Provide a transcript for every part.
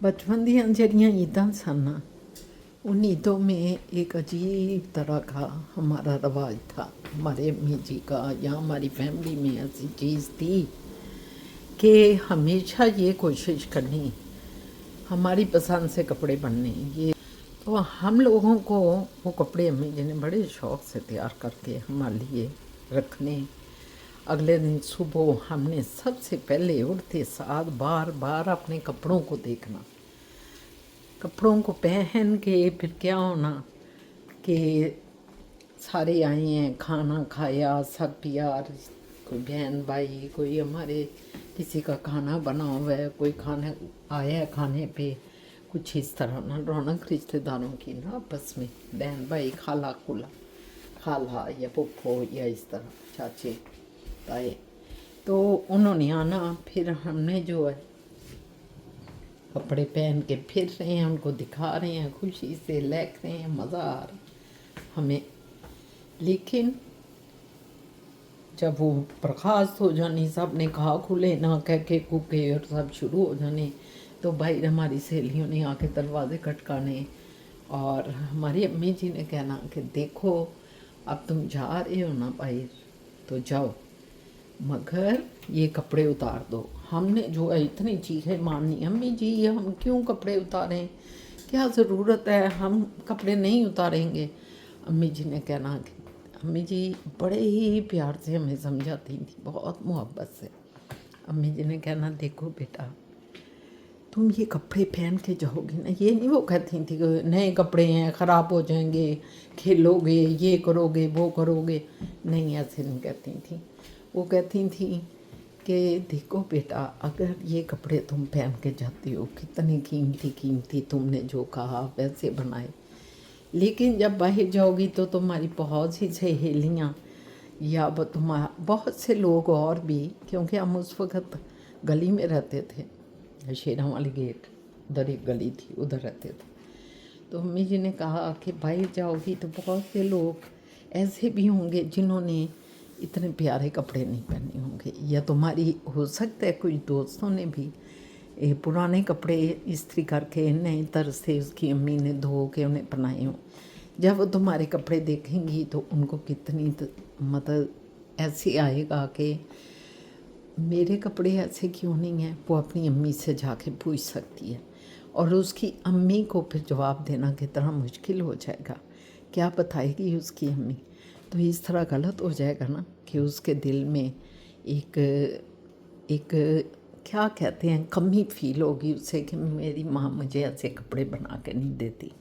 बचपन दियां जड़ियाँ ईदां सन उन ईदों में एक अजीब तरह का हमारा रवाज था। हमारे अम्मी जी का या हमारी फैमिली में ऐसी चीज़ थी कि हमेशा ये कोशिश करनी हमारी पसंद से कपड़े बनने। ये तो हम लोगों को वो कपड़े अम्मी जी ने बड़े शौक़ से तैयार करके हमारे लिए रखने। अगले दिन सुबह हमने सबसे पहले उठते साथ बार बार अपने कपड़ों को देखना। कपड़ों को पहन के फिर क्या होना कि सारे आए हैं, खाना खाया, सब पिया, कोई बहन भाई, कोई हमारे किसी का खाना बना हुआ है, कोई खाना आया है खाने पे, कुछ इस तरह ना रौनक रिश्तेदारों की ना आपस में, बहन भाई, खाला खुला, खाला या पुप्पो या इस तरह चाचे ताए, तो उन्होंने आना। फिर हमने जो है कपड़े पहन के फिर रहे हैं, उनको दिखा रहे हैं, खुशी से लहक रहे हैं, मज़ा आ रहा हमें। लेकिन जब वो बर्खास्त हो जानी, सब ने कहा खुले ना कह के कुके और सब शुरू हो जाने, तो भाई हमारी सहेलियों ने आके दरवाजे खटकाने और हमारी अम्मी जी ने कहना कि देखो अब तुम जा रहे हो ना भाई तो जाओ, मगर ये कपड़े उतार दो। हमने जो है इतनी चीज़ें मानी, अम्मी जी हम क्यों कपड़े उतारें, क्या ज़रूरत है, हम कपड़े नहीं उतारेंगे। अम्मी जी ने कहना कि अम्मी जी बड़े ही प्यार से हमें समझाती थी, बहुत मोहब्बत से। अम्मी जी ने कहना देखो बेटा तुम ये कपड़े पहन के जाओगी ना, ये नहीं वो कहती थी कि नए कपड़े हैं ख़राब हो जाएंगे, खेलोगे, ये करोगे वो करोगे, नहीं ऐसे नहीं कहती थी। वो कहती थी कि देखो बेटा अगर ये कपड़े तुम पहन के जाती हो, कितने कीमती कीमती तुमने जो कहा वैसे बनाए, लेकिन जब बाहर जाओगी तो तुम्हारी बहुत सी सहेलियाँ या वो तुम्हारा बहुत से लोग और भी, क्योंकि हम उस वक़्त गली में रहते थे, शेरा वाली गेट उधर एक गली थी, उधर रहते थे। तो अम्मी जी ने कहा कि बाहर जाओगी तो बहुत से लोग ऐसे भी होंगे जिन्होंने इतने प्यारे कपड़े नहीं पहने होंगे, या तुम्हारी हो सकता है कुछ दोस्तों ने भी पुराने कपड़े इस्त्री करके नए तरह से उसकी अम्मी ने धो के उन्हें पहनाए हों। जब वो तुम्हारे कपड़े देखेंगी तो उनको कितनी मतलब ऐसे आएगा कि मेरे कपड़े ऐसे क्यों नहीं हैं। वो अपनी अम्मी से जाके पूछ सकती है और उसकी अम्मी को फिर जवाब देना कितना मुश्किल हो जाएगा, क्या बताएगी उसकी अम्मी। तो इस तरह गलत हो जाएगा ना कि उसके दिल में एक एक क्या कहते हैं कमी फील होगी उससे कि मेरी माँ मुझे ऐसे कपड़े बना के नहीं देती।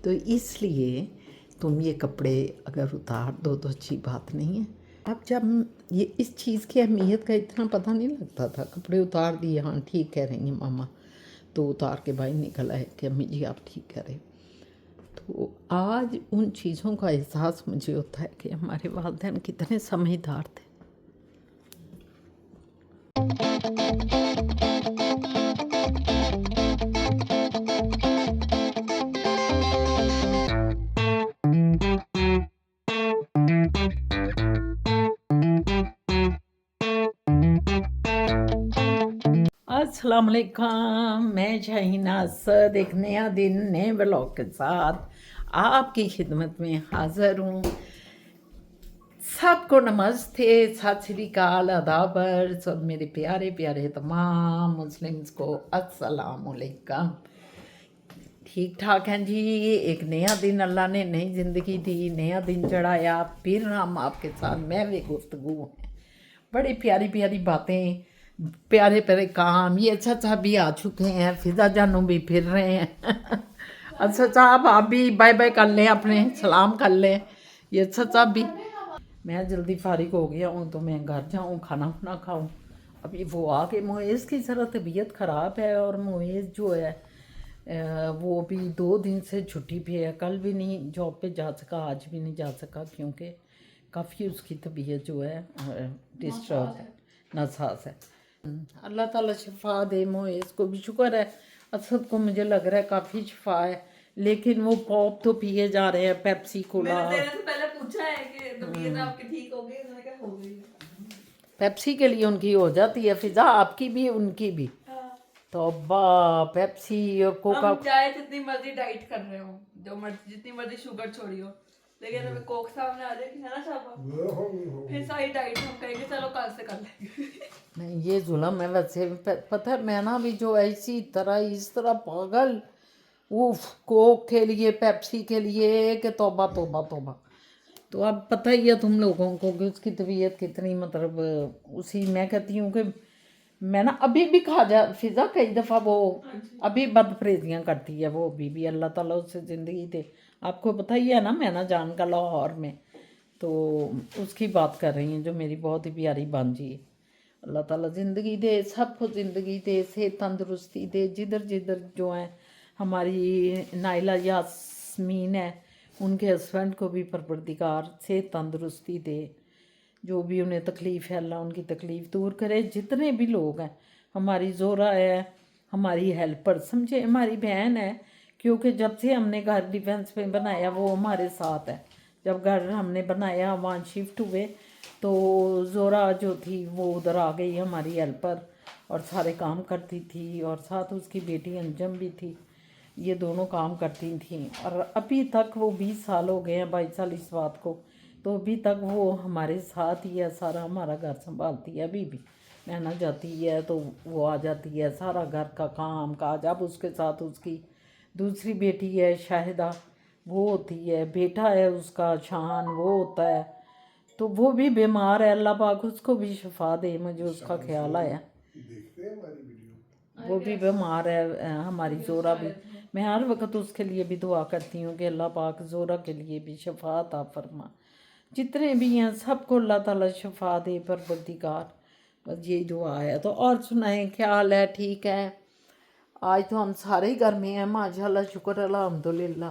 तो इसलिए तुम ये कपड़े अगर उतार दो तो अच्छी बात नहीं है। अब जब ये इस चीज़ की अहमियत का इतना पता नहीं लगता था, कपड़े उतार दिए, हाँ ठीक कह रही हैं मामा, तो उतार के भाई निकल आए कि अम्मी जी आप ठीक कह रहे। तो आज उन चीज़ों का एहसास मुझे होता है कि हमारे वालिदैन कितने समझदार थे। अस्सलाम वालेकुम, मैं शाहीना असद एक नया दिन नए ब्लॉग के साथ आपकी खिदमत में हाज़िर हूँ। सबको नमस्ते, सत श्री अकाल, अदाबर, सब मेरे प्यारे प्यारे तमाम मुस्लिम्स को अस्सलाम वालेकुम। ठीक ठाक हैं जी। एक नया दिन अल्लाह ने नई ज़िंदगी दी, नया दिन चढ़ाया, फिर हम आपके साथ महवे गुफ्तगू हैं, बड़ी प्यारी प्यारी बातें, प्यारे प्यारे काम। ये चाचा भी आ चुके हैं, फिजा जानू भी फिर रहे हैं। अच्छा साहब आप भी बाय बाय कर लें, अपने सलाम कर लें। ये चाचा भी, मैं जल्दी फारिग हो गया हूँ तो मैं घर जाऊँ, खाना खुना खाऊँ। अभी वो आके मोएज़ की ज़रा तबीयत ख़राब है और मोएज़ जो है वो भी 2 दिन से छुट्टी पे है, कल भी नहीं जॉब पे जा सका, आज भी नहीं जा सका, क्योंकि काफ़ी उसकी तबीयत जो है डिस्टर्ब है, नासाज है। अल्लाह ताला शिफा दे, मोएज़ को भी शुक्र है, असद को मुझे लग रहा है काफ़ी शिफा है, लेकिन वो पॉप तो पिए जा रहे हैं, पेप्सी कोला। मैंने तेरे से पहले पूछा है कि तबीयत आपकी ठीक हो गई, उन्होंने कहा हो गई। पेप्सी के लिए उनकी हो जाती है फिजा, आपकी भी उनकी भी। हाँ। तौबा, पेप्सी और कोका। हम चाहे जितनी मर्जी डाइट कर रहे हो, जो मर्जी जितनी मर्जी शुगर छोड़ी हो, लेकिन हमें कोक सामने आ जाएगी, है ना शाबा, फिर सारी डाइट हम कहेंगे चलो कल से कर लेंगे। नहीं, ये जुल्म है वैसे। पता है मैं ना भी जो ऐसी तरह इस तरह पागल, उफ, कोक के लिए, पेप्सी के लिए, कि तौबा तौबा तौबा। तो अब पता ही है तुम लोगों को कि उसकी तबीयत कितनी, मतलब उसी, मैं कहती हूँ कि मैं ना अभी भी खा जा फिज़ा कई दफ़ा वो अभी बदपरहेजियाँ करती है वो, अभी भी अल्लाह ताला उससे ज़िंदगी दे। आपको पता ही है ना, मैं ना जान का लाहौर में, तो उसकी बात कर रही हैं जो मेरी बहुत ही प्यारी बांजी है। अल्लाह ताला ज़िंदगी दे, सबको ज़िंदगी दे, सेहत तंदुरुस्ती दे। जिधर जिधर जो है हमारी नाइला यास्मीन है, उनके हस्बैंड को भी परवरदिगार सेहत तंदुरुस्ती दे। जो भी उन्हें तकलीफ़ है अल्लाह उनकी तकलीफ़ दूर करे। जितने भी लोग हैं, हमारी जोरा है, हमारी हेल्पर समझे, हमारी बहन है, क्योंकि जब से हमने घर डिफेंस में बनाया वो हमारे साथ है। जब घर हमने बनाया, वहाँ शिफ्ट हुए, तो जोरा जो थी वो उधर आ गई, हमारी हेल्पर, और सारे काम करती थी, और साथ उसकी बेटी अंजम भी थी। ये दोनों काम करती थी, और अभी तक वो 20 साल हो गए हैं, 22 साल इस बात को, तो अभी तक वो हमारे साथ ही है, सारा हमारा घर संभालती है। अभी भी नैना जाती है तो वो आ जाती है, सारा घर का काम काज। अब उसके साथ उसकी दूसरी बेटी है शाहिदा, वो होती है, बेटा है उसका शान, वो होता है। तो वो भी बीमार है, अल्लाह पाक उसको भी शिफा दे, मुझे उसका ख्याल आया। वो भी बीमार है, हमारी जोरा भी। मैं हर वक्त उसके लिए भी दुआ करती हूँ कि अल्लाह पाक जोरा के लिए भी शफा अता फरमा। जितने भी हैं सबको अल्लाह ताला शफा दे परवरदिगार, बस यही दुआ है। तो और सुनाएं, क्या हाल है? ठीक है? आज तो हम सारे ही घर में हैं माशाल्लाह, शुक्र अल्हम्दुलिल्लाह,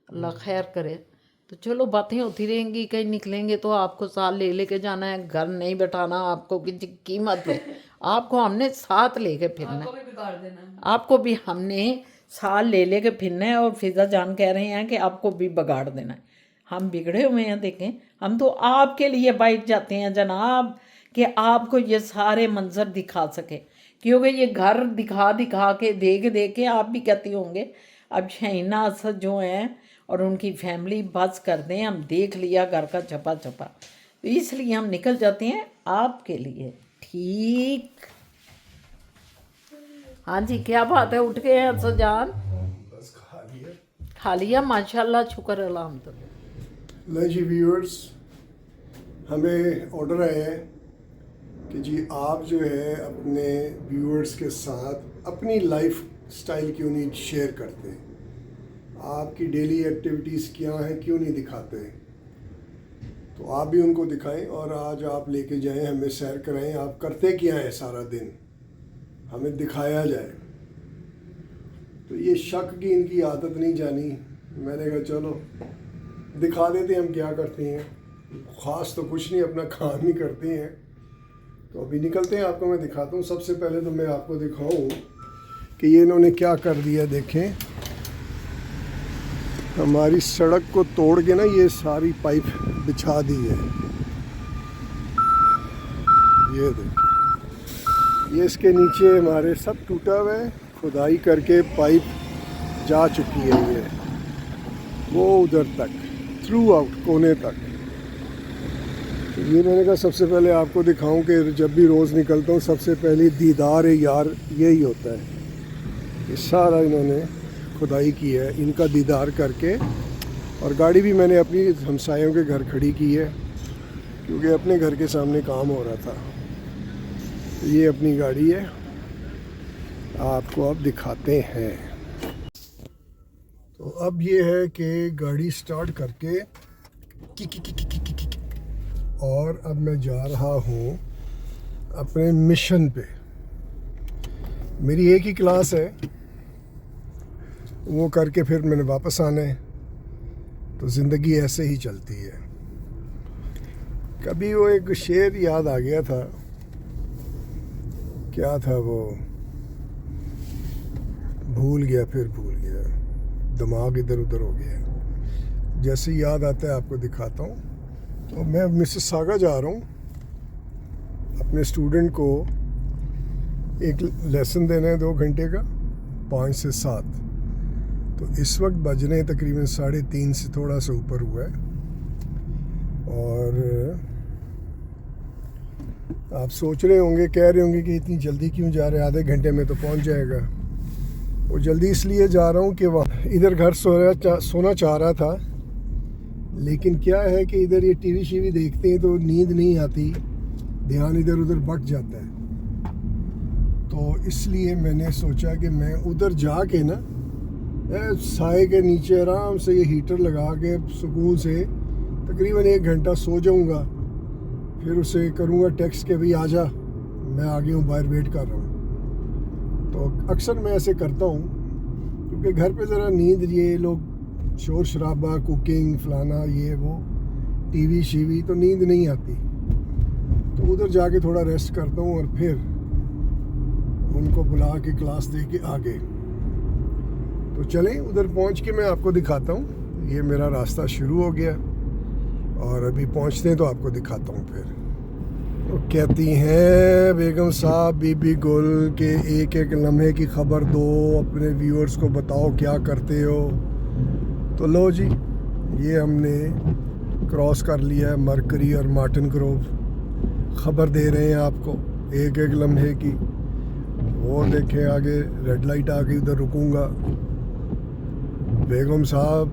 अल्लाह खैर करे। तो चलो बातें होती रहेंगी, कहीं निकलेंगे तो आपको साथ ले लेके जाना है, घर नहीं बैठाना आपको किसी कीमत पे। आपको हमने साथ लेके फिरना आपको है, भी बिगाड़ देना है। आपको भी हमने साथ ले लेके फिरना है। और फिज़ा जान कह रहे हैं कि आपको भी बिगाड़ देना है। हम बिगड़े हुए हैं, देखें, हम तो आपके लिए बैठ जाते हैं जनाब, कि आपको ये सारे मंजर दिखा सके, क्योंकि ये घर दिखा दिखा के, देख देख के आप भी कहते होंगे अब शहीना असद जो हैं और उनकी फैमिली बस कर दें, हम देख लिया घर का छपा छपा, तो इसलिए हम निकल जाते हैं आपके लिए। ठीक, हाँ जी, क्या बात है, उठ गए हैं सजान? बस खा लिया, माशाल्लाह, शुक्र अल्हम्दुलिल्लाह। लो जी व्यूअर्स, हमें ऑर्डर आया है कि जी आप जो है अपने व्यूअर्स के साथ अपनी लाइफ स्टाइल क्यों नहीं शेयर करते, आपकी डेली एक्टिविटीज़ क्या हैं क्यों नहीं दिखाते। तो आप भी उनको दिखाएं और आज आप लेके जाएं, हमें सैर कराएं, आप करते क्या हैं सारा दिन, हमें दिखाया जाए। तो ये शक की इनकी आदत नहीं जानी, मैंने कहा चलो दिखा देते हम क्या करते हैं, ख़ास तो कुछ नहीं, अपना काम ही करते हैं। तो अभी निकलते हैं, आपको मैं दिखाता हूँ। सबसे पहले तो मैं आपको दिखाऊँ कि ये इन्होंने क्या कर दिया। देखें, हमारी सड़क को तोड़ के ना ये सारी पाइप बिछा दी है। ये देखें, ये इसके नीचे हमारे सब टूटा हुआ है, खुदाई करके पाइप जा चुकी है ये वो उधर तक, थ्रू आउट कोने तक। तो ये मैंने कहा सबसे पहले आपको दिखाऊं कि जब भी रोज़ निकलता हूँ सबसे पहले दीदार यार यही होता है। ये सारा इन्होंने खुदाई की है, इनका दीदार करके। और गाड़ी भी मैंने अपनी हमसायों के घर खड़ी की है, क्योंकि अपने घर के सामने काम हो रहा था। ये अपनी गाड़ी है, आपको अब दिखाते हैं। तो अब ये है कि गाड़ी स्टार्ट करके और अब मैं जा रहा हूँ अपने मिशन पे। मेरी एक ही क्लास है, वो करके फिर मैंने वापस आना है। तो ज़िंदगी ऐसे ही चलती है। कभी वो एक शेर याद आ गया था, क्या था वो, भूल गया, फिर भूल गया, दिमाग इधर उधर हो गया। जैसे याद आता है आपको दिखाता हूँ। तो मैं मिसिसागा जा रहा हूँ अपने स्टूडेंट को एक लेसन देना है 2 घंटे का, 5 से 7। तो इस वक्त बज रहे हैं तकरीबन 3:30 से थोड़ा सा ऊपर हुआ है। और आप सोच रहे होंगे, कह रहे होंगे कि इतनी जल्दी क्यों जा रहे हैं, आधे घंटे में तो पहुंच जाएगा। वो जल्दी इसलिए जा रहा हूँ कि वहाँ इधर घर सोना चाह रहा था, लेकिन क्या है कि इधर ये टीवी शीवी देखते हैं तो नींद नहीं आती, ध्यान इधर उधर भट जाता है। तो इसलिए मैंने सोचा कि मैं उधर जाके ना साए के नीचे आराम से ये हीटर लगा के सुकून से तकरीबन 1 घंटा सो जाऊंगा। फिर उसे करूंगा टेक्स्ट के भाई आजा, मैं आ गया हूँ, बाहर वेट कर रहा हूँ। तो अक्सर मैं ऐसे करता हूँ क्योंकि घर पे ज़रा नींद, ये लोग शोर शराबा, कुकिंग फलाना ये वो, टीवी शीवी, तो नींद नहीं आती। तो उधर जाके थोड़ा रेस्ट करता हूँ और फिर उनको बुला के क्लास दे के आगे। तो चलें उधर पहुँच के मैं आपको दिखाता हूँ। ये मेरा रास्ता शुरू हो गया और अभी पहुँचते हैं तो आपको दिखाता हूँ। फिर तो कहती हैं बेगम साहब बीबी गुल के एक एक लम्हे की खबर दो, अपने व्यूअर्स को बताओ क्या करते हो। तो लो जी, ये हमने क्रॉस कर लिया है मरकरी और मार्टिन ग्रोव। खबर दे रहे हैं आपको एक एक लम्हे की। वो देखें आगे रेड लाइट आ गई, उधर रुकूंगा। बेगम साहब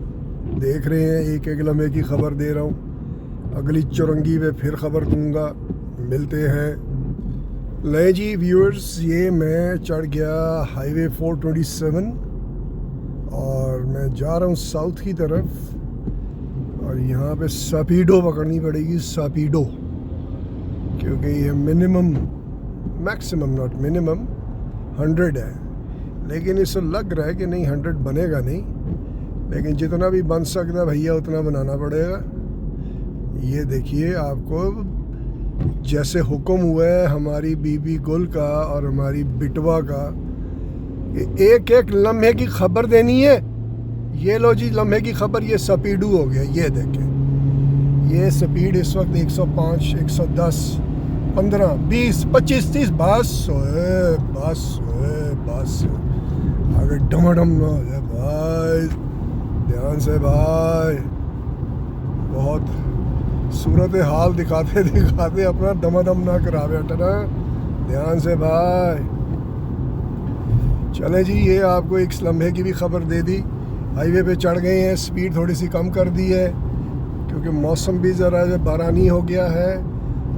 देख रहे हैं एक एक लम्हे की खबर दे रहा हूँ। अगली चुरंगी पे फिर खबर दूंगा, मिलते हैं। ले जी व्यूअर्स, ये मैं चढ़ गया हाईवे 427 और मैं जा रहा हूँ साउथ की तरफ। और यहाँ पे स्पीडो पकड़नी पड़ेगी, स्पीडो, क्योंकि ये मिनिमम, मैक्सिमम नॉट मिनिमम 100 है। लेकिन इससे लग रहा है कि नहीं 100 बनेगा नहीं, लेकिन जितना भी बन सकता है भैया उतना बनाना पड़ेगा। ये देखिए, आपको जैसे हुक्म हुआ है हमारी बीबी गुल का और हमारी बिटवा का, एक एक लम्हे की खबर देनी है। ये लो जी लम्हे की खबर, ये स्पीडू हो गया। ये देखें, ये स्पीड इस वक्त 105, 110, 15, 20, 25, 30, बस बस आगे डमाडम ना हो जाए भाई, ध्यान से भाई। बहुत सूरत हाल दिखाते दिखाते अपना दमादम ना करा बैठना, ध्यान से भाई। चले जी, ये आपको एक लम्हे की भी खबर दे दी। हाईवे पे चढ़ गए हैं, स्पीड थोड़ी सी कम कर दी है क्योंकि मौसम भी ज़रा बारानी हो गया है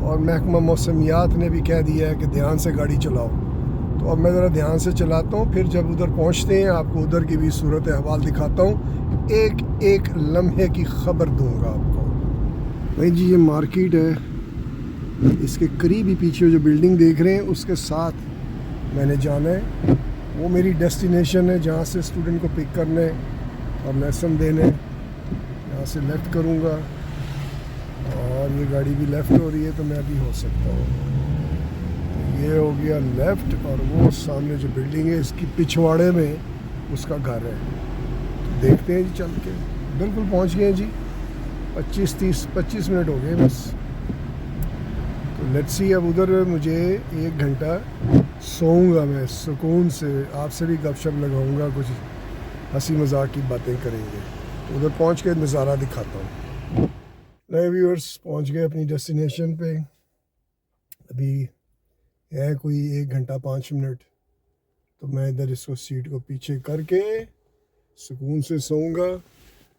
और महकमा मौसमियात ने भी कह दिया है कि ध्यान से गाड़ी चलाओ। तो अब मैं ज़रा ध्यान से चलाता हूँ, फिर जब उधर पहुँचते हैं आपको उधर की भी सूरत हवाल दिखाता हूँ, एक एक लम्हे की खबर दूँगा आपको। भाई जी, ये मार्केट है, इसके करीब ही पीछे जो बिल्डिंग देख रहे हैं उसके साथ मैंने जाना है। वो मेरी डेस्टिनेशन है जहाँ से स्टूडेंट को पिक करने और लेसन देने। यहाँ से लेफ़्ट करूँगा और ये गाड़ी भी लेफ़्ट हो रही है तो मैं भी हो सकता हूँ। तो ये हो गया लेफ़्ट और वो सामने जो बिल्डिंग है इसकी पिछवाड़े में उसका घर है। तो देखते हैं जी, चल के बिल्कुल पहुँच गए जी। 25 मिनट हो गए बस। तो लेट्स सी, अब उधर मुझे 1 घंटा सोऊंगा मैं सुकून से, आपसे भी गपशप लगाऊंगा, कुछ हंसी मजाक की बातें करेंगे। तो उधर पहुंच के नज़ारा दिखाता हूँ। नए व्यूअर्स पहुंच गए अपनी डेस्टिनेशन पे। अभी है कोई 1 घंटा 5 मिनट। तो मैं इधर इसको सीट को पीछे करके सुकून से सोऊंगा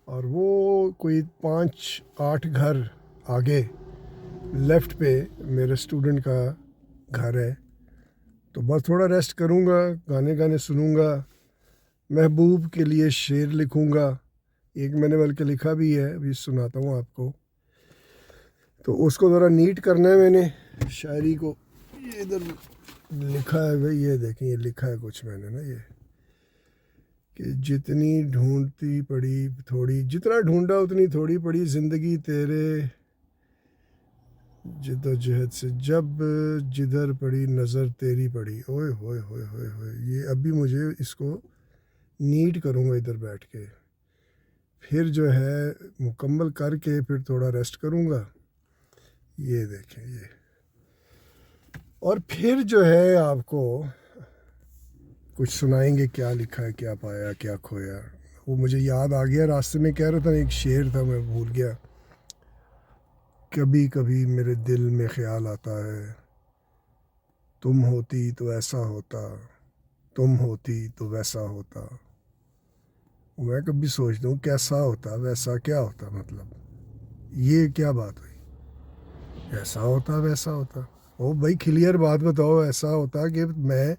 और वो कोई 5-8 घर आगे लेफ़्ट पे मेरे स्टूडेंट का घर है। तो बस थोड़ा रेस्ट करूँगा, गाने सुनूँगा, महबूब के लिए शेर लिखूँगा। एक मैंने बल्कि लिखा भी है, अभी सुनाता हूँ आपको। तो उसको ज़रा नीट करना है मैंने शायरी को। ये इधर लिखा है भाई, ये देखें, ये लिखा है कुछ मैंने ना, ये कि जितनी ढूंढती पड़ी थोड़ी, जितना ढूंढा उतनी थोड़ी पड़ी ज़िंदगी तेरे जिद्दोजहद से, जब जिधर पड़ी नज़र तेरी पड़ी। ओए होए होए होए होए, ये अभी मुझे इसको नीट करूँगा इधर बैठ के, फिर जो है मुकम्मल करके फिर थोड़ा रेस्ट करूँगा। ये देखें, ये और फिर जो है आपको कुछ सुनाएंगे, क्या लिखा है, क्या पाया, क्या खोया। वो मुझे याद आ गया, रास्ते में कह रहा था, एक शेर था, मैं भूल गया। कभी कभी मेरे दिल में ख्याल आता है, तुम होती तो ऐसा होता, तुम होती तो वैसा होता। मैं कभी सोचता हूँ कैसा होता वैसा क्या होता, मतलब ये क्या बात हुई, ऐसा होता वैसा होता। ओ भाई क्लियर बात बताओ, ऐसा होता कि मैं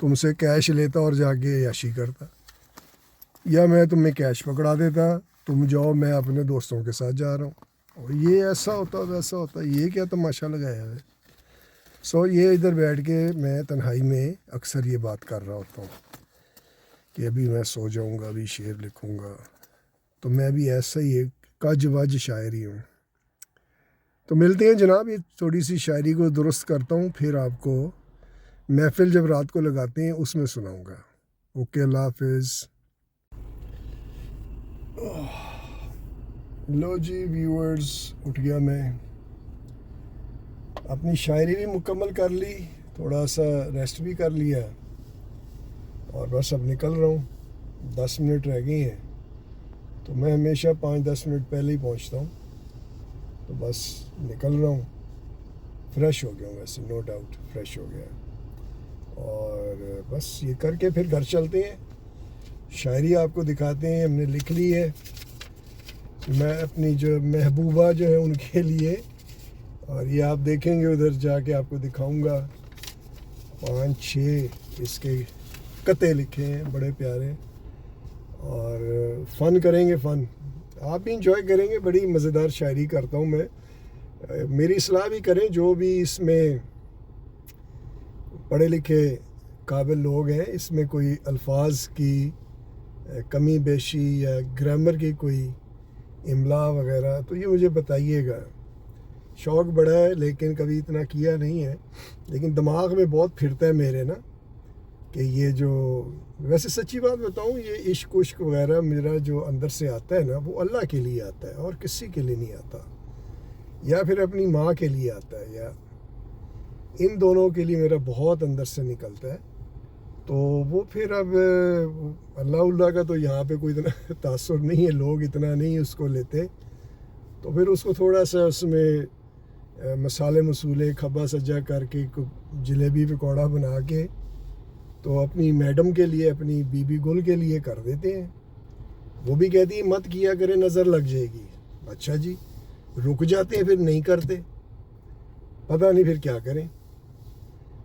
तुमसे कैश लेता और जाके याशी करता, या मैं तुम्हें कैश पकड़ा देता, तुम जाओ मैं अपने दोस्तों के साथ जा रहा हूँ, और ये ऐसा होता वैसा होता, ये क्या तमाशा लगाया है। सो ये इधर बैठ के मैं तन्हाई में अक्सर ये बात कर रहा होता हूँ कि अभी मैं सो जाऊँगा, अभी शेर लिखूँगा। तो मैं भी ऐसा ही एक कज वज शायरी हूँ। तो मिलते हैं जनाब, ये थोड़ी सी शायरी को दुरुस्त करता हूँ, फिर आपको महफिल जब रात को लगाते हैं उसमें सुनाऊँगा। ओके, अल्लाह हाफिज़। लो जी व्यूअर्स, उठ गया मैं, अपनी शायरी भी मुकम्मल कर ली, थोड़ा सा रेस्ट भी कर लिया, और बस अब निकल रहा हूँ। 10 मिनट रह गए हैं, तो मैं हमेशा 5-10 मिनट पहले ही पहुँचता हूँ। तो बस निकल रहा हूँ, फ्रेश हो गया हूँ, वैसे नो डाउट फ्रेश हो गया, और बस ये करके फिर घर चलते हैं। शायरी आपको दिखाते हैं, हमने लिख ली है, मैं अपनी जो महबूबा जो है उनके लिए, और ये आप देखेंगे उधर जाके आपको दिखाऊंगा। 5-6 इसके कते लिखे हैं, बड़े प्यारे, और फ़न करेंगे, फ़न आप भी इंजॉय करेंगे। बड़ी मज़ेदार शायरी करता हूँ मैं, मेरी सलाह भी करें जो भी इसमें पढ़े लिखे काबिल लोग हैं, इसमें कोई अल्फाज की कमी बेशी या ग्रामर की कोई इमला वगैरह, तो ये मुझे बताइएगा। शौक़ बड़ा है लेकिन कभी इतना किया नहीं है, लेकिन दिमाग में बहुत फिरता है मेरे ना, कि ये जो, वैसे सच्ची बात बताऊं, ये इश्क उश्क वगैरह मेरा जो अंदर से आता है ना, वो अल्लाह के लिए आता है और किसी के लिए नहीं आता, या फिर अपनी माँ के लिए आता है, या इन दोनों के लिए मेरा बहुत अंदर से निकलता है। तो वो फिर अब अल्लाह का तो यहाँ पे कोई इतना तासुर नहीं है, लोग इतना नहीं उसको लेते, तो फिर उसको थोड़ा सा उसमें मसाले मसूले खब्बा सज्जा करके जलेबी पकौड़ा बना के तो अपनी मैडम के लिए, अपनी बीबी गुल के लिए कर देते हैं। वो भी कहती है मत किया करे, नज़र लग जाएगी। अच्छा जी, रुक जाते हैं, फिर नहीं करते, पता नहीं फिर क्या करें।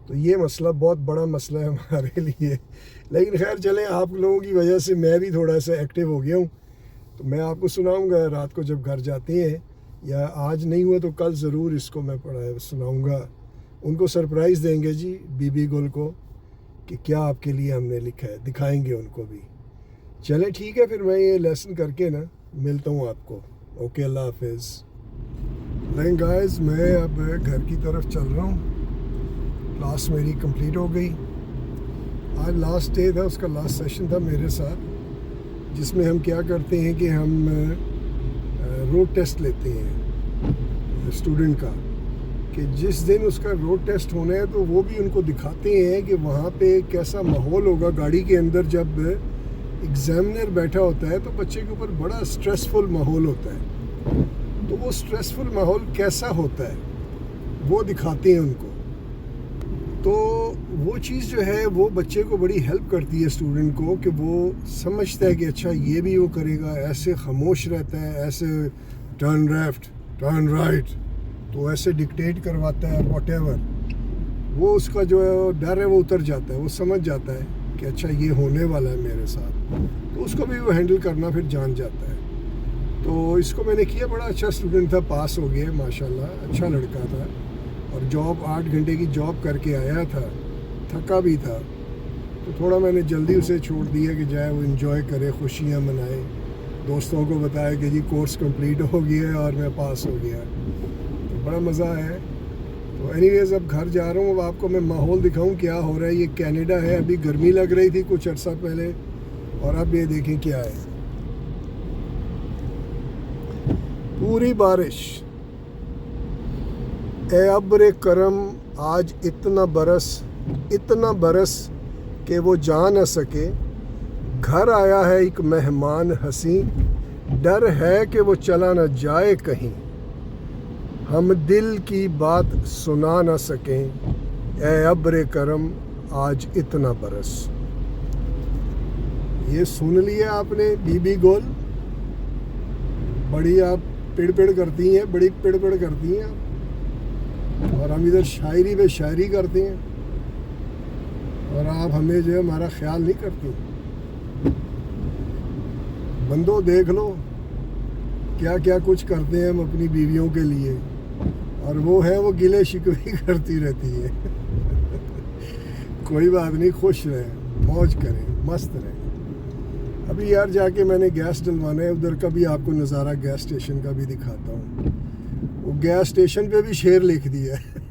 तो ये मसला बहुत बड़ा मसला है हमारे लिए, लेकिन खैर चलें, आप लोगों की वजह से मैं भी थोड़ा सा एक्टिव हो गया हूँ, तो मैं आपको सुनाऊंगा रात को जब घर जाते हैं, या आज नहीं हुआ तो कल ज़रूर इसको मैं सुनाऊंगा। उनको सरप्राइज़ देंगे जी बीबी गुल को कि क्या आपके लिए हमने लिखा है, दिखाएंगे उनको भी। चलें ठीक है, फिर मैं ये लेसन करके ना मिलता हूँ आपको। ओके, अल्लाह हाफिज़। नहीं गाइस, मैं अब घर की तरफ चल रहा हूँ, क्लास मेरी कंप्लीट हो गई। आज लास्ट डे था, उसका लास्ट सेशन था मेरे साथ, जिसमें हम क्या करते हैं कि हम रोड टेस्ट लेते हैं स्टूडेंट का, कि जिस दिन उसका रोड टेस्ट होना है तो वो भी उनको दिखाते हैं कि वहाँ पे कैसा माहौल होगा गाड़ी के अंदर। जब एग्ज़ामिनर बैठा होता है तो बच्चे के ऊपर बड़ा स्ट्रेसफुल माहौल होता है, तो वो स्ट्रेसफुल माहौल कैसा होता है वो दिखाते हैं उनको। तो वो चीज़ जो है वो बच्चे को बड़ी हेल्प करती है, स्टूडेंट को, कि वो समझता है कि अच्छा ये भी वो करेगा, ऐसे खामोश रहता है, ऐसे टर्न लेफ्ट टर्न राइट, तो ऐसे डिक्टेट करवाता है, व्हाटएवर। वो उसका जो है डर है वो उतर जाता है, वो समझ जाता है कि अच्छा ये होने वाला है मेरे साथ, तो उसको भी वो हैंडल करना फिर जान जाता है। तो इसको मैंने किया, बड़ा अच्छा स्टूडेंट था, पास हो गया माशाल्लाह, अच्छा लड़का था, और जॉब 8 घंटे की जॉब करके आया था, थका भी था, तो थोड़ा मैंने जल्दी उसे छोड़ दिया कि जाए वो एंजॉय करे, खुशियाँ मनाए। दोस्तों को बताया कि जी कोर्स कंप्लीट हो गया है और मैं पास हो गया, तो बड़ा मज़ा आया। तो एनीवेज़ अब घर जा रहा हूँ, अब आपको मैं माहौल दिखाऊँ क्या हो रहा है। ये कनाडा है, अभी गर्मी लग रही थी कुछ अर्सा पहले, और अब ये देखें क्या है, पूरी बारिश, ए अब्र करम आज इतना बरस कि वो जा न सके, घर आया है एक मेहमान हंसी, डर है कि वो चला न जाए कहीं, हम दिल की बात सुना न सकें, ए अब्र करम आज इतना बरस। ये सुन लिया आपने बीबी गोल, बड़ी आप पिड़ करती हैं, बड़ी पिड़ करती हैं, और हम इधर शायरी पे शायरी करते हैं और आप हमें जो है हमारा ख्याल नहीं करती। बंदो देख लो क्या क्या कुछ करते हैं हम अपनी बीवियों के लिए, और वो है वो गिले शिकवे करती रहती है। कोई बात नहीं, खुश रहें, मौज करें, मस्त रहें। अभी यार जाके मैंने गैस डलवाना है, उधर का भी आपको नज़ारा गैस स्टेशन का भी दिखाता हूँ। वो गैस स्टेशन पे भी शेर लिख दिया है।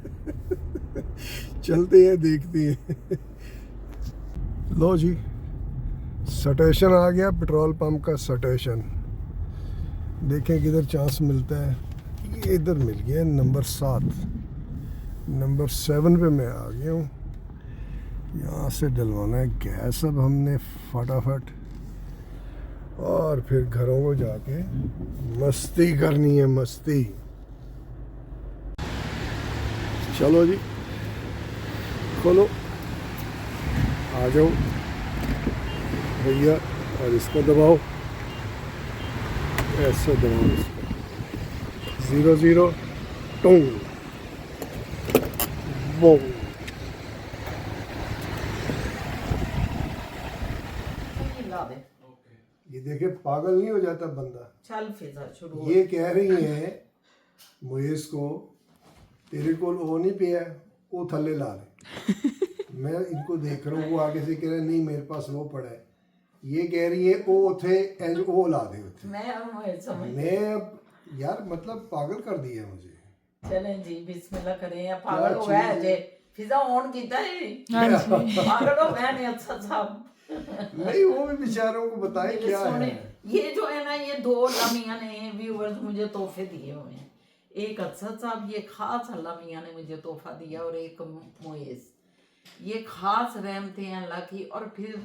चलते हैं देखते हैं। लो जी, स्टेशन आ गया, पेट्रोल पंप का स्टेशन। देखें किधर चांस मिलता है। ये इधर मिल गया नंबर 7, नंबर 7 पे मैं आ गया हूँ। यहाँ से डलवाना है गैस अब हमने फटाफट, और फिर घरों को जाके मस्ती करनी है, मस्ती। चलो जी, खोलो, आ जाओ भैया, और इसको दबाओ, ऐसे दबाओ इसको, 00 टोंग वो। ये देखे पागल नहीं हो जाता बंदा। चल फिजा शुरू। ये कह रही है मुएज को, तेरे को वो नहीं पिया, वो थल्ले ला ले। मैं इनको देख रहा हूँ, वो आगे से कह रहे नहीं मेरे पास वो पड़ा है। ये कह रही है वो थे एंड वो ला दे उथे। मैं यार मतलब पागल कर दिया मुझे। चलें जी, बिस्मिल्लाह करें। या पागल हो गया है जे फिजा ऑन कीता है। पागल हो गया नहीं। अच्छा साहब नहीं, वो भी बेचारों को बताए क्या है। ये जो है ना, ये 2 लमिया ने व्यूअर्स मुझे तोहफे दिए हुए हैं। एक असद साहब, ये खास अल्लाह मियाँ ने मुझे तोहफा दिया, और एक मोइस। ये खास रहमतें हैं अल्लाह की। और फिर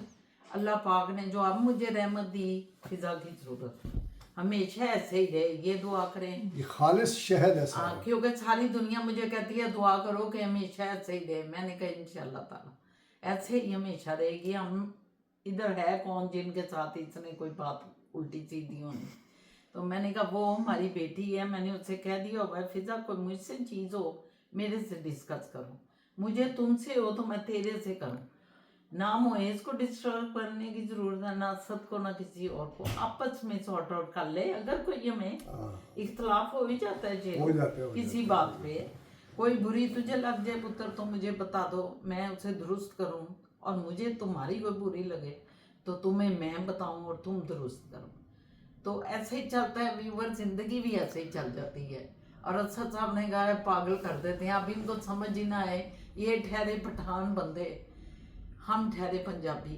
अल्लाह पाक ने जो अब मुझे रहमत दी, फिजा की जरूरत हमेशा ऐसे ही रहे, ये दुआ करें। ये खालिस शहद है सारा। क्योंकि सारी दुनिया मुझे कहती है दुआ करो कि हमेशा ऐसे ही रहे। मैंने कहा इंशाअल्लाह ताला ऐसे ही हमेशा रहेगी। हम इधर है कौन जिनके साथ इसने कोई बात उल्टी सीधी होनी। तो मैंने कहा वो हमारी बेटी है, मैंने उससे कह दिया होगा फिजा कोई मुझसे चीज़ हो मेरे से डिस्कस करो, मुझे तुमसे हो तो मैं तेरे से करूं। ना मोएज को डिस्टर्ब करने की जरूरत है, ना असद को, ना किसी और को। आपस में सॉर्ट आउट कर ले। अगर कोई हमें इख्तलाफ हो ही जाता है किसी बात पे, कोई बुरी तुझे लग जाए पुत्र तो मुझे बता दो, मैं उसे दुरुस्त करूं। और मुझे तुम्हारी कोई बुरी लगे तो तुम्हें मैं बताऊं और तुम दुरुस्त करो। तो ऐसे ही चलता है व्यूअर, जिंदगी भी ऐसे ही चल जाती है। और असद साहब ने कहा पागल कर देते हैं। अब इनको समझ ही ना आए, ये ठहरे पठान बंदे, हम ठहरे पंजाबी।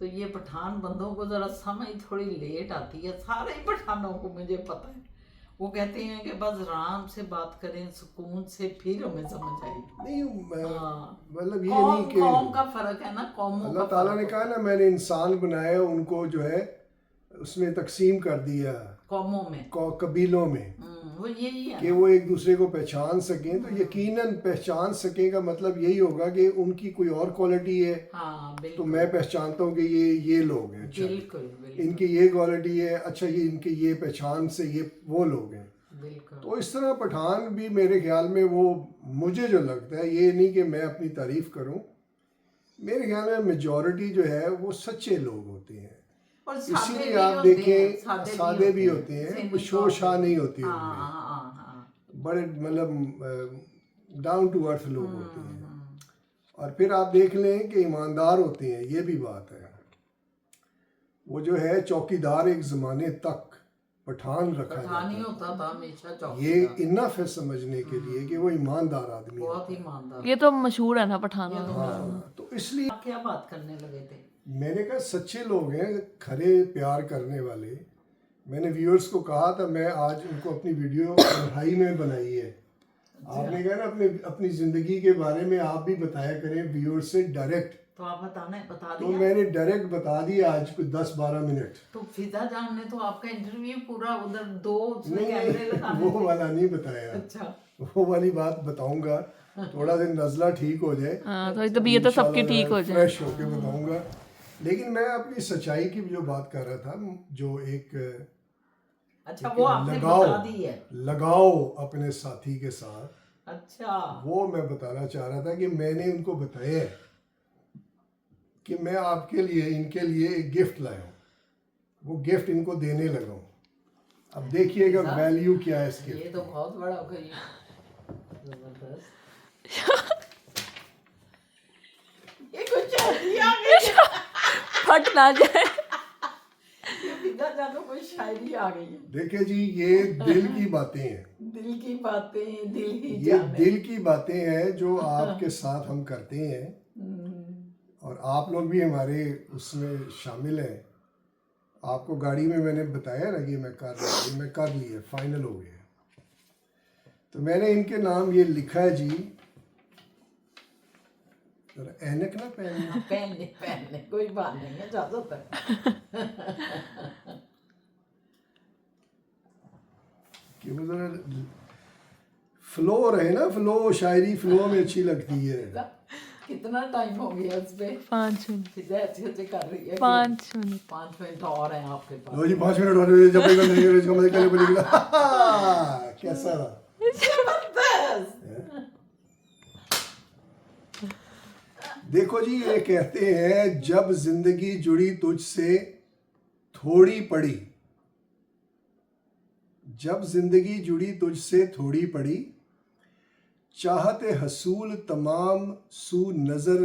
तो ये पठान बंदों को ज़रा समझ थोड़ी लेट आती है। सारे ही पठानों को मुझे पता है, वो कहते हैं कि बस आराम से बात करें सुकून से, फिर हमें समझ आएगी। नहीं मतलब ये नहीं कि कौम का फर्क है ना, कौमों अल्लाह ताला ने कहा ना मैंने इंसान बनाया, उनको जो है उसमें तकसीम कर दिया कौमों में, कबीलों में, वो यही है कि वो एक दूसरे को पहचान सकें। तो यकीनन पहचान सकें का मतलब यही होगा कि उनकी कोई और क्वालिटी है। हाँ, तो मैं पहचानता हूँ कि ये लोग हैं, अच्छा बिल्कुल, इनकी ये क्वालिटी है, अच्छा ये इनके ये पहचान से ये वो लोग हैं। तो इस तरह पठान भी मेरे ख्याल में, वो मुझे जो लगता है, ये नहीं कि मैं अपनी तारीफ करूँ, मेरे ख्याल में मेजॉरिटी जो है वो सच्चे लोग होते हैं। इसीलिए आप देखें सादे भी होते हैं, शोर शाह नहीं होती उनमें, बड़े मतलब डाउन टू अर्थ लोग होते हैं। और फिर आप देख लें कि ईमानदार होते हैं, ये भी बात है। वो जो है चौकीदार एक ज़माने तक पठान रखा पठान होता था हमेशा चौकीदार। ये इनफ है समझने के लिए कि वो ईमानदार आदमी, बहुत ईमानदार। ये तो मशहूर है ना पठान। हाँ, तो इसलिए क्या बात करने लगे थे? मैंने कहा सच्चे लोग हैं, खरे प्यार करने वाले। मैंने व्यूअर्स को कहा था मैं आज उनको अपनी वीडियो 2.5 में बनाई है, आपने कहा ना अपने अपनी जिंदगी के बारे में आप भी बताया करें व्यूअर से डायरेक्ट, तो आप बता तो दिया। मैंने डायरेक्ट बता दिया आज कुछ 10-12 मिनट। तो फिजा जान ने तो आपका इंटरव्यू पूरा उधर 2 उसमें नहीं कैमरे नहीं, लगाने वो थे। वाला नहीं बताया। अच्छा, वो वाली बात बताऊंगा, थोड़ा दिन नज़ला ठीक हो जाए, हाँ थोड़ी तबीयत तो सबकी ठीक हो जाए। फ्रेश होके बताऊंगा। लेकिन मैं अपनी सच्चाई की जो बात कर रहा था, जो एक अच्छा वो आपने बता दी है। लगाओ अपने साथी के साथ, अच्छा, वो मैं बताना चाह रहा था कि मैंने उनको बताया है कि मैं आपके लिए इनके लिए एक गिफ्ट लाया हूँ, वो गिफ्ट इनको देने लगा हूँ। अब देखिएगा वैल्यू क्या है इस ये गिफ्ट। तो बहुत बड़ा हो गई, जबरदस्त। ये कुछ शायरी आ गई, फट ना जाए। ये फिजा जान को कोई शायरी आ गई है। देखिए जी, ये दिल की बातें हैं, दिल की बातें दिल ही ये जाने। दिल की बातें हैं जो आपके साथ हम करते हैं, और आप लोग भी हमारे उसमें शामिल हैं। आपको गाड़ी में मैंने बताया ना कि मैं कर लिया, फाइनल हो गया। तो मैंने इनके नाम ये लिखा है जी, जरा ऐनक ना पहनना। पहनने कोई बात नहीं है, इजाजत है। कि वो जरा फ्लो रहे ना, फ्लो, शायरी फ्लो में अच्छी लगती है। कितना टाइम हो गया उस पे? 5 मिनट। फिजा ऐसे कर रही है। 5 मिनट। 5 मिनट और हैं आपके पास। लो जी 5 मिनट और जब तक नहीं इसका मतलब कल बोलेगा कैसा रहा। जबरदस्त। देखो जी, ये कहते हैं जब जिंदगी जुड़ी तुझसे थोड़ी पड़ी, जब जिंदगी जुड़ी तुझसे थोड़ी पड़ी, चाहते हसूल तमाम सू नजर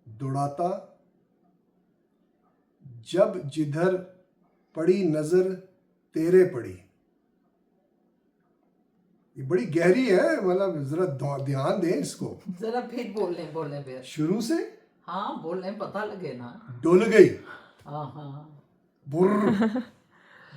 दौड़ाता, जब जिधर पड़ी नजर तेरे पड़ी। ये बड़ी गहरी है, मतलब जरा ध्यान दें इसको। जरा फिर बोलने फिर। शुरू से हाँ बोलने, पता लगे ना। डुल गई, हाँ। बुर्र।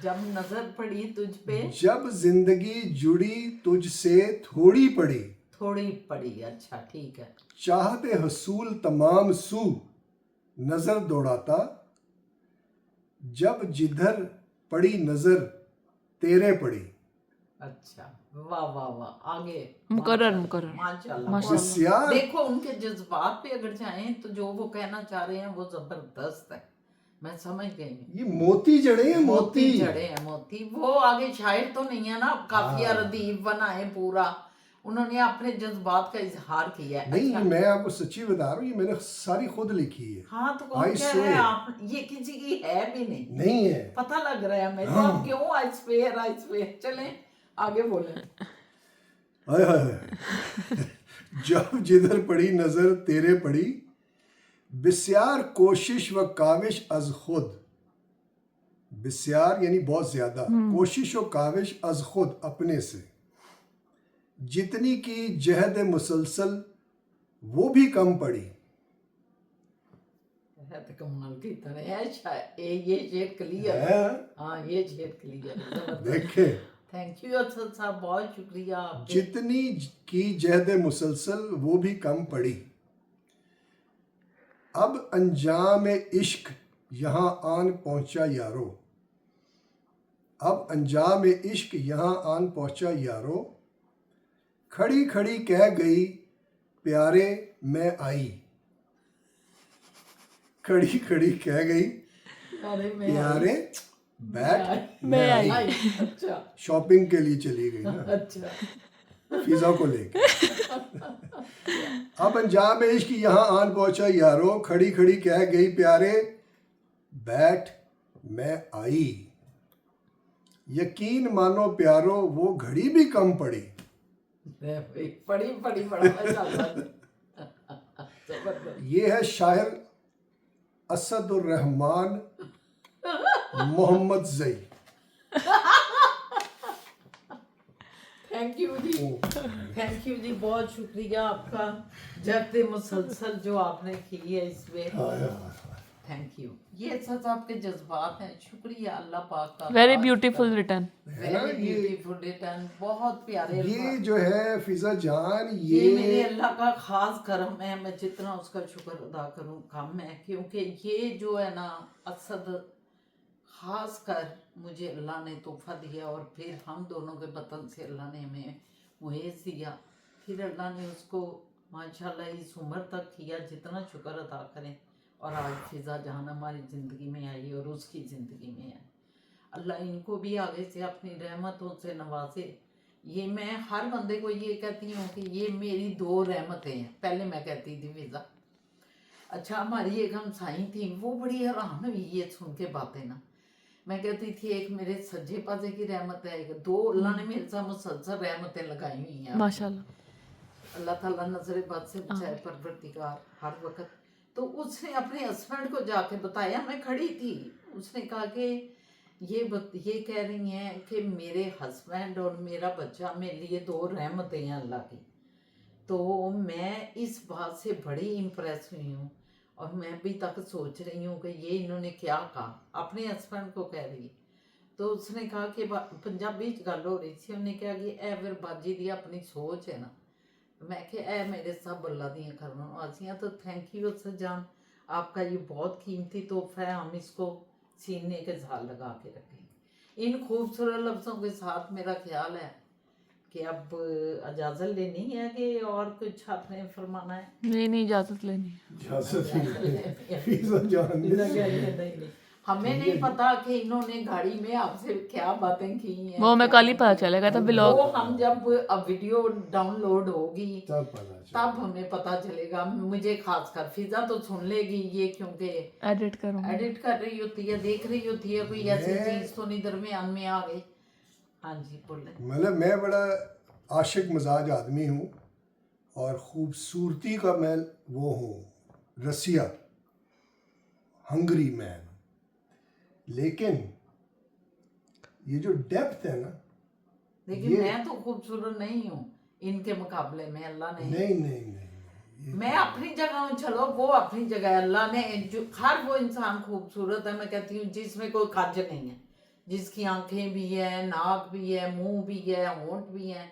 जब नजर पड़ी तुझ पे, जब जिंदगी जुड़ी तुझसे थोड़ी पड़ी, थोड़ी पड़ी। अच्छा ठीक है। चाहते हसूल तमाम सू नजर दौड़ाता, जब जिधर पड़ी नजर तेरे पड़ी। अच्छा, वाह वाह वाह। आगे मुकर्रर माशाल्लाह। बसियार। देखो उनके जज्बात पे अगर जाएं तो जो वो कहना चाह रहे हैं वो जबरदस्त है, मैं समझ गई हूँ। ये मोती जड़े हैं, मोती जड़े हैं मोती। वो आगे शायर तो नहीं है ना, काफिया रदीफ बनाए पूरा, उन्होंने अपने जज्बात का इजहार किया है। नहीं, अच्छा। मैं आपको सच्ची बता रहा हूँ, ये मैंने सारी खुद लिखी है। हाँ तो कौन I कह swear। रहे हैं आप, ये किसी की है भी नहीं है, पता लग रहा है मेरे को। आप क्यों आइसफेयर चलें, आगे बोलें। हाय हाय हाय। जब जिधर पड़ी नजर तेरे पड़ी, बिस्यार कोशिश व काविश अज खुद, बिस्यार यानी बहुत ज्यादा, कोशिश व काविश अज खुद अपने से, जितनी की जहद मुसलसल वो भी कम पड़ी। है तो कमाल की तरह है। ये शेर क्लियर है। है? हाँ ये शेर क्लियर है। देखे, थैंक यू असद साहब, बहुत शुक्रिया आपके। जितनी की जहद मुसलसल वो भी कम पड़ी, अब अंजाम इश्क यहाँ आन पहुंचा यारो, अब अंजाम इश्क यहाँ आन पहुंचा यारो, खड़ी खड़ी कह गई प्यारे मैं आई, खड़ी खड़ी कह गई अरे मैं प्यारे बैठ मैं आई। अच्छा शॉपिंग के लिए चली गई ना, अच्छा। फिजा को लेके। अब अंजाम इश्क यहाँ आन पहुंचा यारो, खड़ी खड़ी कह गई प्यारे बैठ मैं आई, यकीन मानो प्यारो वो घड़ी भी कम पड़ी। पड़ी बड़ा जबरदस्त। ये है शायर असदुर रहमान मोहम्मद जई। थैंक यू जी, बहुत शुक्रिया आपका। जगते मुसलसल जो आपने की है इसमें, थैंक यू। ये सच आपके जज्बात हैं, शुक्रिया अल्लाह पाक का। Very beautiful return. Very beautiful return, बहुत प्यारे ये जो है फिजा जान, ये मेरे अल्लाह का खास करम है, मैं जितना उसका शुक्र अदा करूं कम है, क्योंकि ये जो है ना असद खास कर मुझे अल्लाह ने तोहफा दिया, और फिर हम दोनों के वतन से अल्लाह ने हमें मुहेज दिया, फिर अल्लाह ने उसको माशाल्लाह इस उम्र तक किया, जितना शुक्र अदा करें। और आज फिजा जहान हमारी ज़िंदगी में आई और उसकी ज़िंदगी में आई, अल्लाह इनको भी आगे से अपनी रहमतों से नवाजे। ये मैं हर बंदे को ये कहती हूँ कि ये मेरी 2 रहमतें हैं। पहले मैं कहती थी फिजा, अच्छा हमारी एक हमसाई थी, वो बड़ी हैरान हुई ये सुन के बातें ना। मैं कहती थी एक मेरे सज्जे पासे की रहमत है, एक 2 अल्लाह ने मेरे साथ मुसलसल रहमतें लगाई हुई हैं माशाल्लाह। अल्लाह ताला नजर बद से बचाए परवरदिगार हर वक्त। तो उसने अपने हस्बैंड को जाके बताया, मैं खड़ी थी, उसने कहा कि ये कह रही हैं कि मेरे हस्बैंड और मेरा बच्चा मेरे लिए 2 रहमतें हैं अल्लाह की। तो मैं इस बात से बड़ी इम्प्रेस हुई हूँ, और मैं अभी तक सोच रही हूँ कि ये इन्होंने क्या कहा, अपने हस्बैंड को कह रही। तो उसने कहा कि पंजाबी च गल हो रही थी, उन्हें कहा कि ए फिर बाजी दी अपनी सोच है ना। मैं कि ए मेरे सब अल्लाह दियां करन वासियां। तो थैंक यू सजान, आपका ये बहुत कीमती तोहफा है, हम इसको सीने के झाल लगा के रखेंगे। इन खूबसूरत लफ्ज़ों के साथ मेरा ख्याल है कि अब इजाज़त लेनी है कि और कुछ आपने फरमाना है? नहीं इजाज़त लेनी है। इजाजत ही फिजा जान नहीं, हमें नहीं पता कि इन्होंने गाड़ी में आपसे क्या बातें की हैं। वो हमें क्या कल ही पता चलेगा, तब वो ब्लॉग हम जब अब वीडियो डाउनलोड होगी तब पता चला। तब हमें पता चलेगा। मुझे खासकर फिजा तो सुन लेगी ये, क्योंकि एडिट करूँगी। एडिट कर रही होती है, देख रही होती है कोई ऐसी चीज़ तो नहीं दरमियान में आ गई। हाँ जी बोले। मतलब मैं बड़ा आशिक मिजाज आदमी हूँ, और खूबसूरती का मैं वो हूँ रसिया, हंगरी मैन। लेकिन ये जो डेप्थ है ना, लेकिन मैं तो खूबसूरत नहीं हूँ इनके मुकाबले में, अल्लाह ने नहीं मैं अपनी जगह हूँ, चलो वो अपनी जगह है। अल्लाह ने जो हर वो इंसान खूबसूरत है, मैं कहती हूँ जिसमें कोई खर्च नहीं है, जिसकी आंखें भी है, नाक भी है, मुंह भी है, होंठ भी है,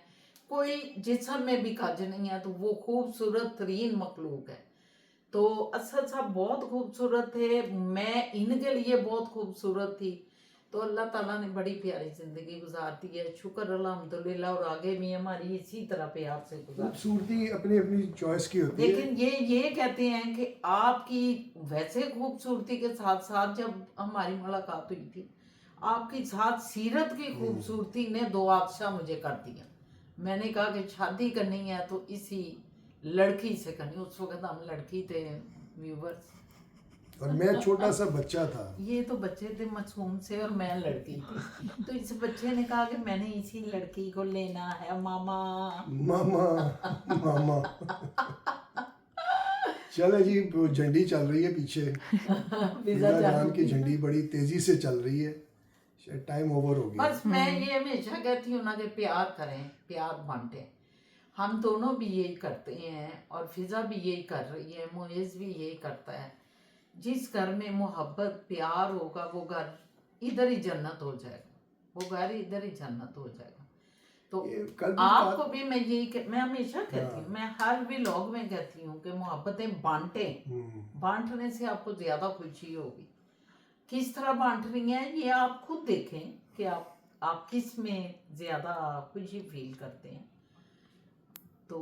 कोई जिस्म में भी खर्च नहीं है, तो वो खूबसूरत तरीन मखलूक है। तो असद साहब बहुत खूबसूरत थे, मैं इनके लिए बहुत खूबसूरत थी। तो अल्लाह ताला ने बड़ी प्यारी ज़िंदगी गुजारती है, शुक्र अल्हम्दुलिल्लाह, और आगे भी हमारी इसी तरह प्यार से गुजार। खूबसूरती अपनी अपनी चॉइस की होती है। लेकिन ये कहते हैं कि आपकी वैसे खूबसूरती के साथ साथ जब हमारी मुलाकात हुई थी, आपकी साथ सीरत की खूबसूरती ने 2 आदशा मुझे कर दिया। मैंने कहा कि शादी करनी है तो इसी लड़की से करनी। उस वक्त हम लड़की थे व्यूवर्स, और मैं छोटा सा बच्चा था। ये तो बच्चे थे मासूम से, और मैं लड़की थी। तो इस बच्चे ने कहा कि मैंने इसी लड़की को लेना है मामा। मामा चले जी, वो झंडी चल रही है पीछे, फिजा जान की झंडी बड़ी तेजी से चल रही है, शायद टाइम ओवर हो गया। बस मैं ये हमेशा कहती हूँ ना कि प्यार करें, प्यार बांटें। हम दोनों भी यही करते हैं, और फिजा भी यही कर रही है, मोइज भी यही करता है। जिस घर में मोहब्बत प्यार होगा वो घर इधर ही जन्नत हो जाएगा, वो घर इधर ही जन्नत हो जाएगा। तो आपको भी मैं यही मैं हमेशा कहती हूँ, मैं हर व्लॉग में कहती हूँ कि मोहब्बतें बांटें। बांटने से आपको ज़्यादा खुशी होगी। किस तरह बांट रही हैं ये आप खुद देखें कि आप किस में ज़्यादा खुशी फील करते हैं। तो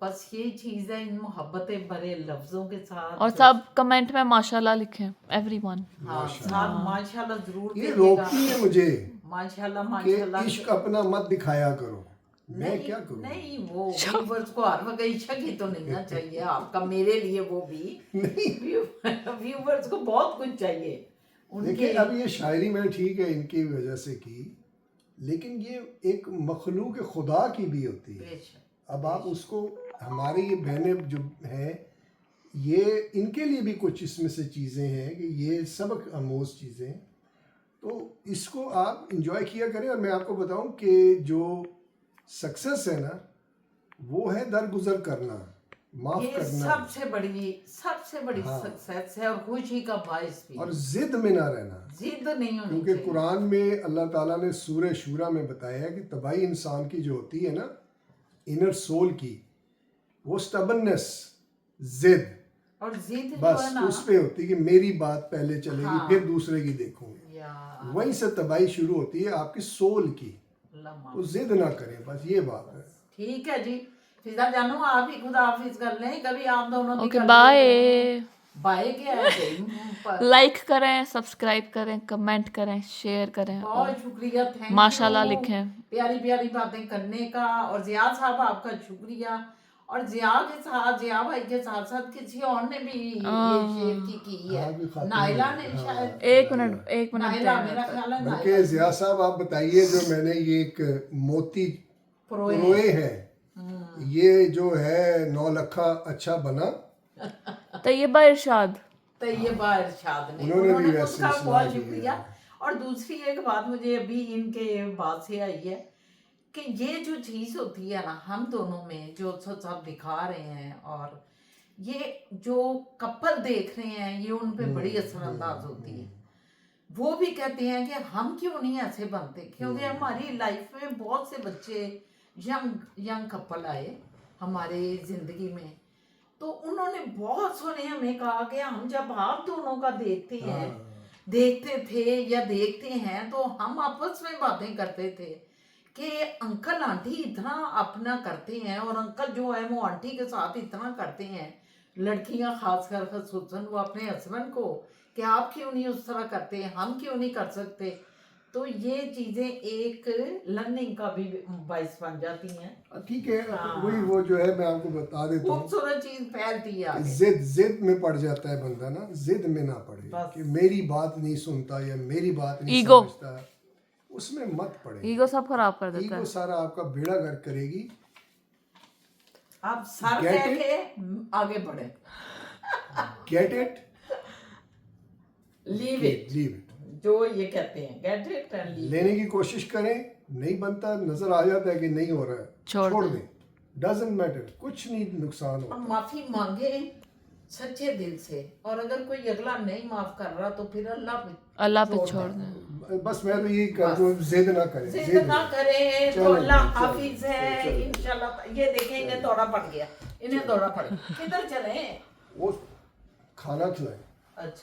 बस यही चीज़ है इन मोहब्बतें भरे लफ्ज़ों के साथ। और सब कमेंट में माशाल्लाह लिखें, एवरीवन। हाँ, साथ माशाल्लाह जरूर ये रोकती है मुझे माशाल्लाह कि माशाल्लाह। इश्क अपना मत दिखाया करो। मैं नहीं, क्या करूं? नहीं, वो व्यूवर्स को हर वक्त इच्छा की तो नहीं ना चाहिए आपका, मेरे लिए वो भी व्यूवर्स को बहुत कुछ चाहिए उनके। देखिए अब ये शायरी मैंने ठीक है इनकी वजह से की, लेकिन ये एक मखलूक खुदा की भी होती है। अब आप उसको, हमारी ये बहनें जो हैं, ये इनके लिए भी कुछ इसमें से चीज़ें हैं कि ये सबक आमोज चीज़ें, तो इसको आप इंजॉय किया करें। और मैं आपको बताऊं कि जो सक्सेस है ना, वो है दरगुजर करना, माफ ये करना सबसे बड़ी हाँ। सक्सेस है और खुशी का बायस भी। और जिद में ना रहना, जिद नहीं होनी क्योंकि चाहिए। कुरान में अल्लाह ताला ने सूरह शूरा में बताया है कि तबाही इंसान की जो होती है ना, इनर सोल की, वो स्टबननेस, जिद, और जिद जो है बस ना, उस पे होती है कि मेरी बात पहले चलेगी, हाँ। फिर दूसरे की देखूंगी। या वहीं से तबाही शुरू होती है आपकी सोल की। लम्हा। तो जिद ना करें, बस ये बात है। ठीक है जी, फिजा जानू आप ही खुदा हाफिज कर लें, कभी आप दोनों भी ओके, कर बाय। लें। बाय क्या है भाई? लाइक करें, सब्सक्राइब करें, कमेंट करें, शेयर करें और बहुत शुक्रिया, थैंक माशाल्लाह यू लिखें। प्यारी प्यारी बातें करने का। और जिया साहब आपका शुक्रिया। और जिया भाई के साथ साथ किसी और ने भी ये शेयर की हाँ, है, भी खाते नाइला हैं। ने हाँ, शायद। एक मिनट नाइला, मेरा ख्याल है बल्कि नाइला जिया साहब आप बताइए, जो मैंने ये एक मोती प्रोए रोए हैं, ये जो है 9 लखा अच्छा बना। तैयबा इरशाद। तैयबा इरशाद ने, उन्होंने भी उन्होंने वैसे उसका सलाह बहुत दी है। शुक्रिया। और दूसरी एक बात मुझे अभी इनके बात से आई है कि ये जो चीज होती है ना हम दोनों में, जो सब दिखा रहे हैं, और ये जो कपल देख रहे हैं, ये उन पे बड़ी असरअंदाज होती है। वो भी कहते हैं कि हम क्यों नहीं ऐसे बनते, क्योंकि हमारी लाइफ में बहुत से बच्चे यंग कपल आए हमारे जिंदगी में, तो उन्होंने बहुत सोने हमें कहा कि हम जब आप दोनों का देखते थे या देखते हैं, तो हम आपस में बातें करते थे कि अंकल आंटी इतना अपना करते हैं, और अंकल जो है वो आंटी के साथ इतना करते हैं, लड़कियां खासकर खसूसन वो अपने हस्बैंड को, कि आप क्यों नहीं उस तरह करते, हम क्यों नहीं कर सकते। तो ये चीजें एक लर्निंग का भी बायस बन जाती हैं। ठीक है, हाँ। वही वो जो है मैं आपको बता देता हूँ, खूबसूरत चीज फैलती है आगे। जिद में पड़ जाता है बंदा ना, जिद में ना पड़े बस। कि मेरी बात नहीं सुनता या मेरी बात नहीं ईगो। समझता, उसमें मत पड़े। ईगो सब खराब कर देता ईगो है। सारा आपका बेड़ा गर्क करेगी। आप सर Get कह it? के आगे बढ़े, गेट इट, लीव इट, जो ये कहते हैं, गेट इट एंड लीव। लेने की कोशिश करें, नहीं बनता, नजर आ जाता है कि नहीं हो रहा है, छोड़ दें। डजंट मैटर, कुछ नहीं नुकसान और होता। माफी मांगे सच्चे दिल से, और अगर कोई अगला नहीं माफ कर रहा तो फिर अल्लाह पे छोड़ दें। बस मैं तो यही कहता हूँ, जिद ना करें, जिद ना करें। तो चलो, अल्लाह चलो, हाफिज है चलो। इंशाल्लाह। ये देखें, इन्हें दौरा पड़ गया, इन्हें दौरा पड़ गया, किधर चले? वो खाना खिलाएं। अच्छा।